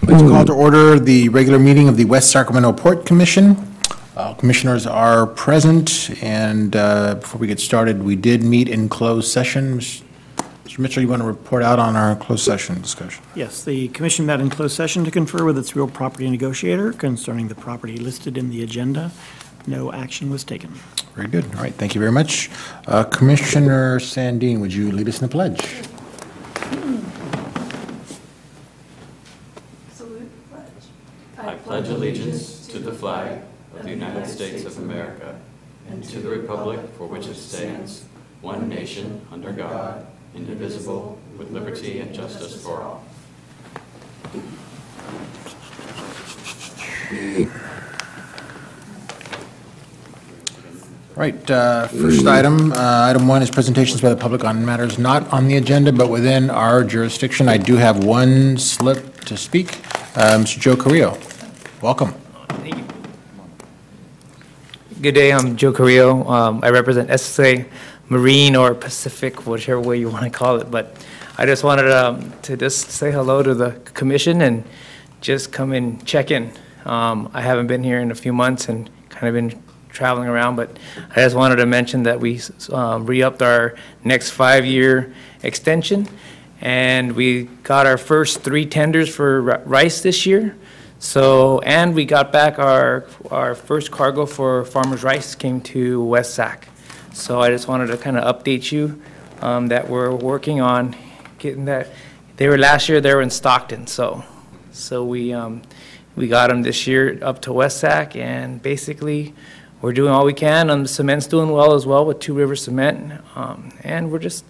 Let's call to order the regular meeting of the West Sacramento Port Commission. Commissioners are present, and before we get started, we did meet in closed session. Mr. Mitchell, you want to report out on our closed session discussion? Yes, the commission met in closed session to confer with its real property negotiator concerning the property listed in the agenda. No action was taken. Very good. All right, thank you very much. Commissioner Sandine, would you lead us in the pledge? I pledge allegiance to the flag of the United States of America and to the republic for which it stands, one nation, under God, indivisible, with liberty and justice for all. All right, first item, item one is presentations by the public on matters not on the agenda but within our jurisdiction. I do have one slip to speak. Mr. Joe Carrillo, welcome. Thank you. Good day, I'm Joe Carrillo. I represent SSA Marine or Pacific, whichever way you want to call it, but I just wanted to just say hello to the commission and just come and check in. I haven't been here in a few months and kind of been traveling around, but I just wanted to mention that we re-upped our next 5-year extension, and we got our first 3 tenders for rice this year. So, and we got back our first cargo for farmers' rice came to West Sac. So I just wanted to kind of update you that we're working on getting that. They were last year, they were in Stockton, so we got them this year up to West Sac, and basically we're doing all we can. The cement's doing well as well with Two River Cement, and we're just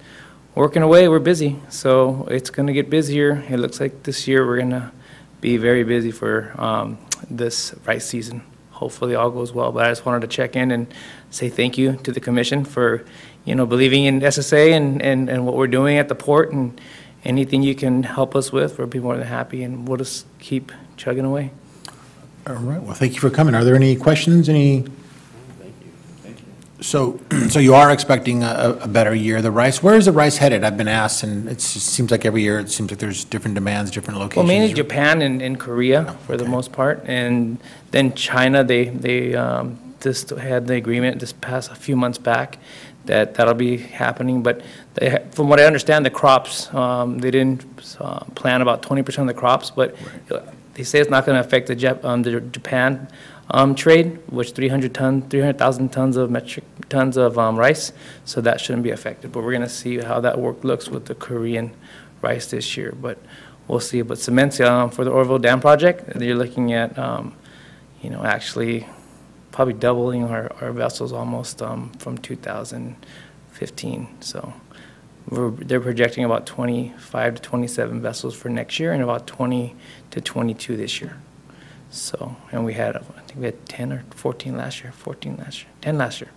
working away. We're busy, so it's going to get busier. It looks like this year we're going to be very busy for this rice season. Hopefully all goes well, but I just wanted to check in and say thank you to the commission for, believing in SSA and what we're doing at the port, and anything you can help us with, we'll be more than happy, and we'll just keep chugging away. All right, well, thank you for coming. Are there any questions, Thank you. So you are expecting a better year. The rice, where is the rice headed? I've been asked, and it seems like every year it seems like there's different demands, different locations. Well, mainly Japan and Korea for the most part, and then China. They just had the agreement this past a few months back that'll be happening. But from what I understand, the crops they didn't plant about 20% of the crops, but they say it's not going to affect the Japan trade, which 300,000 tons of metric tons of rice, so that shouldn't be affected. But we're going to see how that work looks with the Korean rice this year. But we'll see. But cement for the Orville Dam project, you're looking at, actually probably doubling our vessels almost from 2015. So they're projecting about 25 to 27 vessels for next year and about 20 to 22 this year. So, and we had 10 or 14 last year, 10 last year.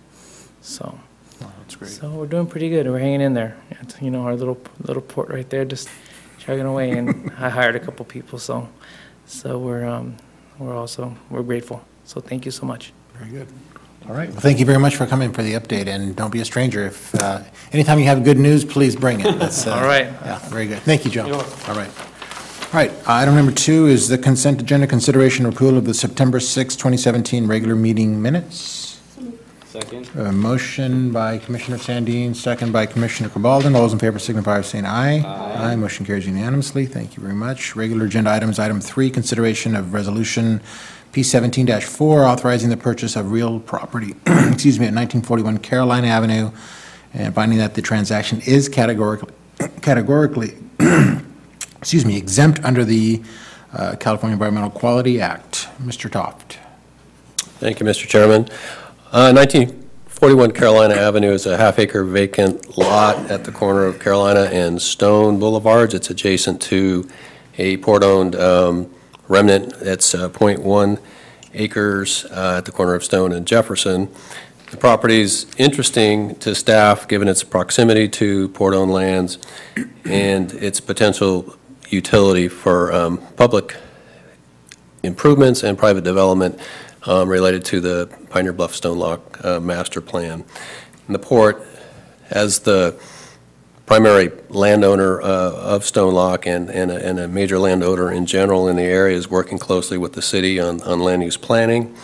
So, wow, that's great. So we're doing pretty good. We're hanging in there. It's, our little port right there, just chugging away. And I hired a couple people, so we're grateful. So thank you so much. Very good. All right. Well, thank you very much for coming for the update, and don't be a stranger. If anytime you have good news, please bring it. That's all right. Yeah, very good. Thank you, Joe. All right. All right, item number 2 is the consent agenda consideration and approval of the September 6, 2017 regular meeting minutes. Second. A motion by Commissioner Sandine, second by Commissioner Cabalden. All those in favor signify by saying aye. Aye. Motion carries unanimously. Thank you very much. Regular agenda items, item 3, consideration of resolution P17-4, authorizing the purchase of real property, at 1941 Carolina Avenue, and finding that the transaction is categorically exempt under the California Environmental Quality Act. Mr. Toft. Thank you, Mr. Chairman. 1941 Carolina Avenue is a half-acre vacant lot at the corner of Carolina and Stone Boulevards. It's adjacent to a port-owned remnant that's 0.1 acres at the corner of Stone and Jefferson. The property is interesting to staff given its proximity to port-owned lands and its potential utility for public improvements and private development related to the Pioneer Bluff Stone Lock master plan. And the port, as the primary landowner of Stone Lock and a major landowner in general in the area, is working closely with the city on land use planning.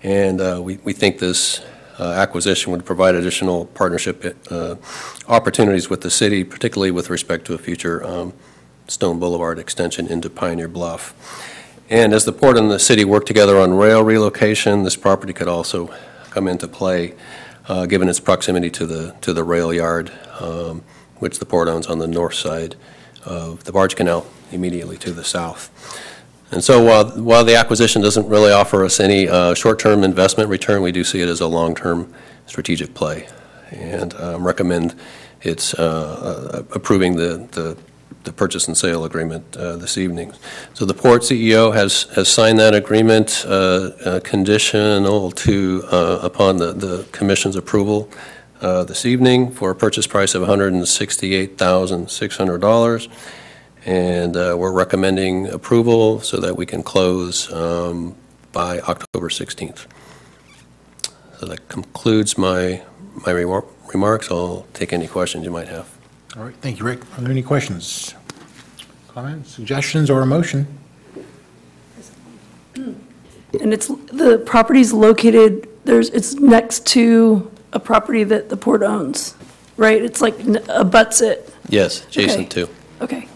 And we think this acquisition would provide additional partnership opportunities with the city, particularly with respect to a future Stone Boulevard extension into Pioneer Bluff. And as the port and the city work together on rail relocation, this property could also come into play, given its proximity to the rail yard, which the port owns on the north side of the barge canal, immediately to the south. And so while the acquisition doesn't really offer us any short-term investment return, we do see it as a long-term strategic play, and recommend it's approving the purchase and sale agreement this evening. So the port CEO has signed that agreement, conditional upon the commission's approval this evening, for a purchase price of $168,600. And we're recommending approval so that we can close by October 16th. So that concludes my remarks. I'll take any questions you might have. All right, thank you, Rick. Are there any questions, comments, suggestions, or a motion? And the property's located, it's next to a property that the port owns, right? It's like abuts it. Yes, adjacent to. Okay.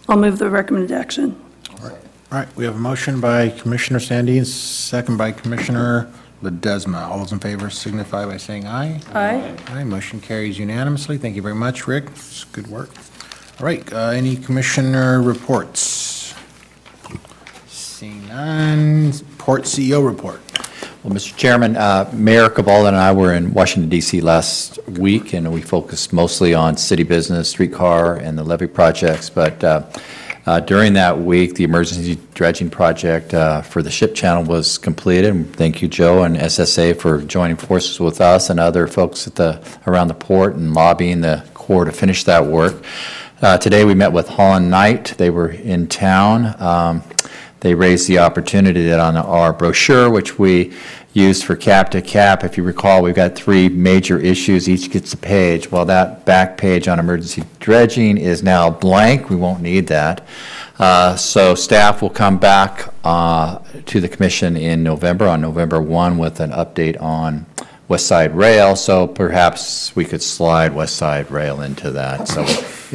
I'll move the recommended action. All right, we have a motion by Commissioner Sandine, second by Commissioner Ledesma. All those in favor signify by saying aye. Aye. Aye, motion carries unanimously. Thank you very much, Rick. It's good work. All right, any commissioner reports? Seeing none. Port CEO report. Well, Mr. Chairman, Mayor Cabal and I were in Washington, D.C. last week, and we focused mostly on city business, streetcar, and the levee projects. But during that week, the emergency dredging project for the ship channel was completed. And thank you, Joe and SSA, for joining forces with us and other folks around the port and lobbying the Corps to finish that work. Today, we met with Holland Knight. They were in town. They raised the opportunity that on our brochure, which we used for cap to cap, if you recall, we've got 3 major issues, each gets a page. Well, that back page on emergency dredging is now blank. We won't need that. So staff will come back to the commission in November, on November 1, with an update on West Side Rail. So perhaps we could slide West Side Rail into that. So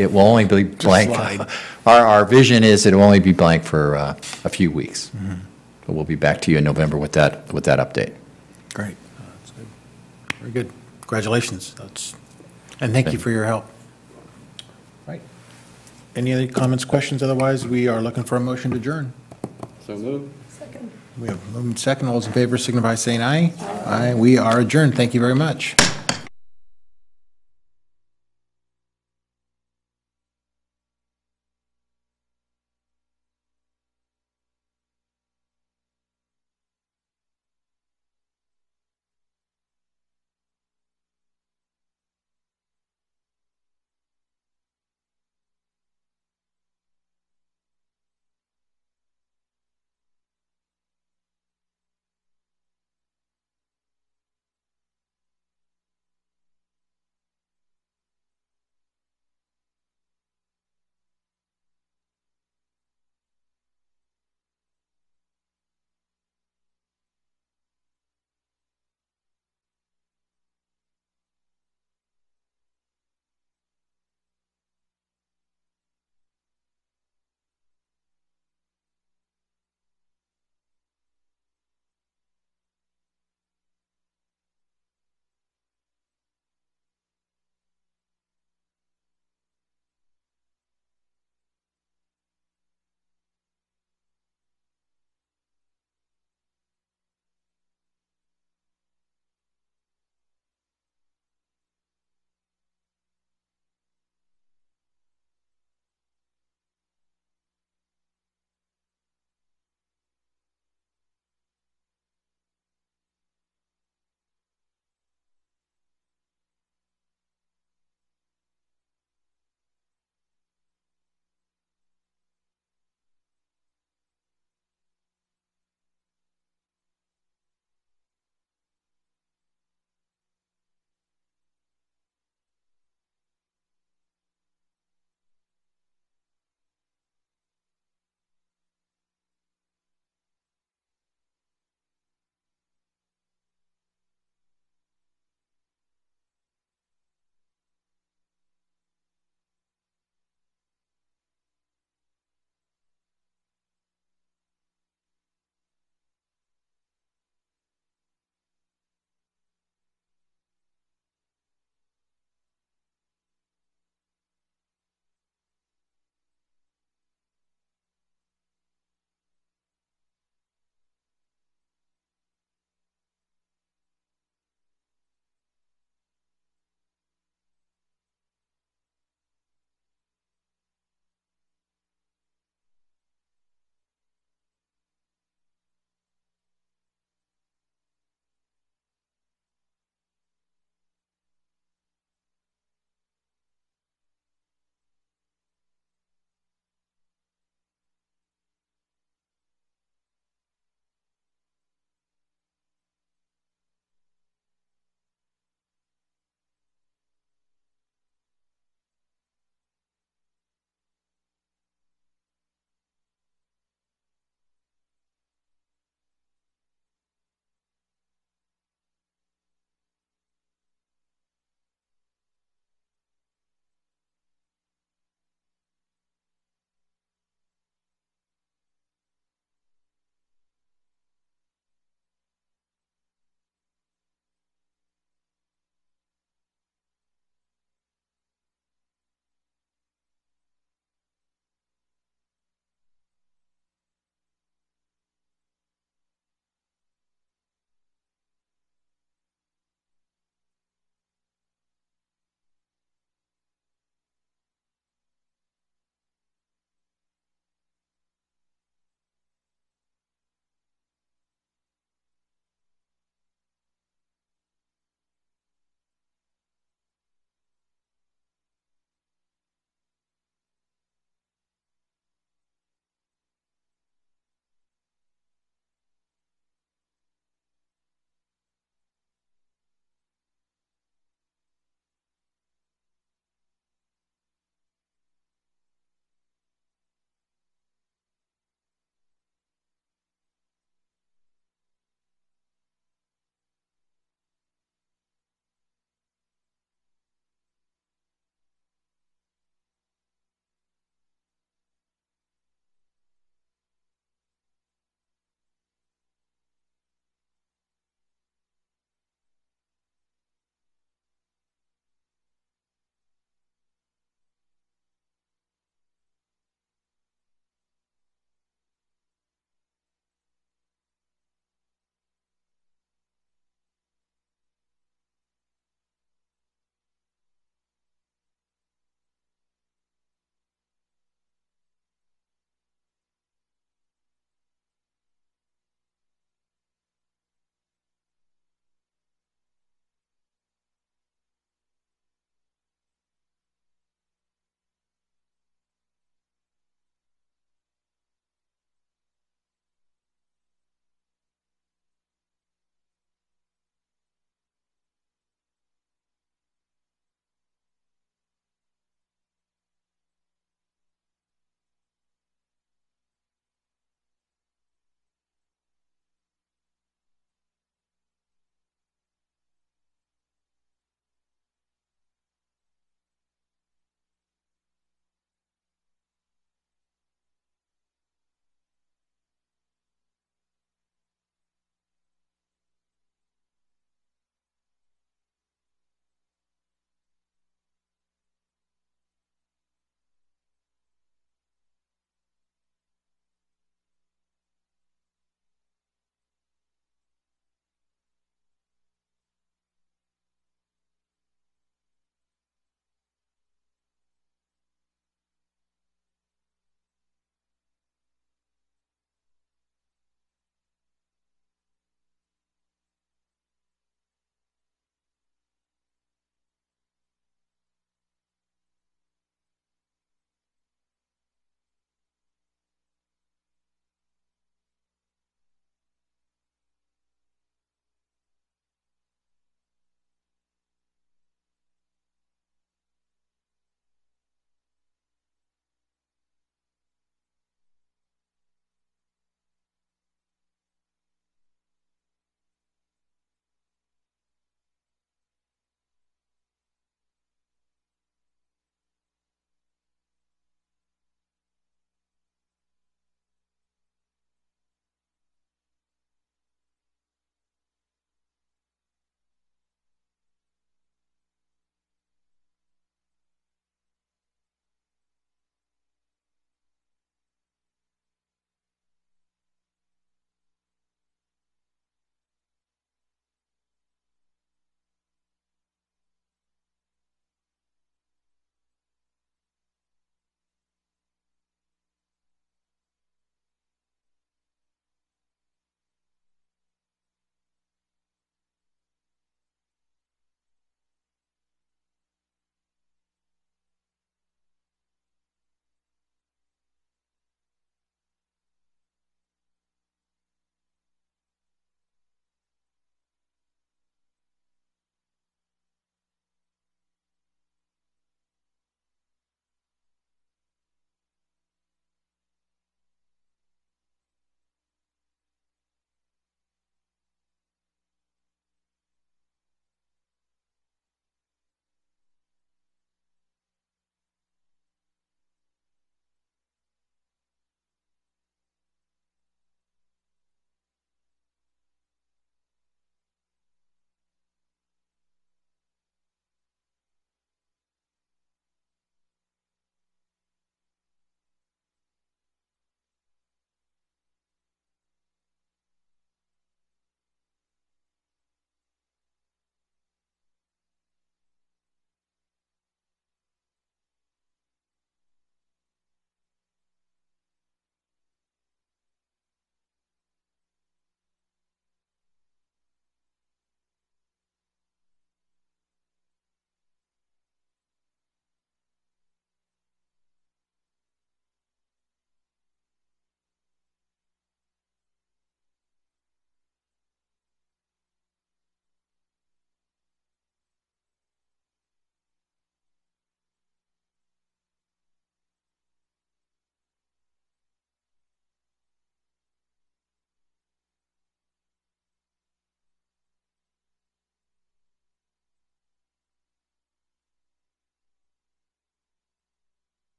it will only be blank. Our vision is it will only be blank for a few weeks. Mm-hmm. But we'll be back to you in November with that update. Great. That's good. Very good. Congratulations. And thank you for your help. Right. Any other comments, questions? Otherwise, we are looking for a motion to adjourn. So moved. Second. We have moved second. All those in favor signify by saying aye. Aye. We are adjourned. Thank you very much.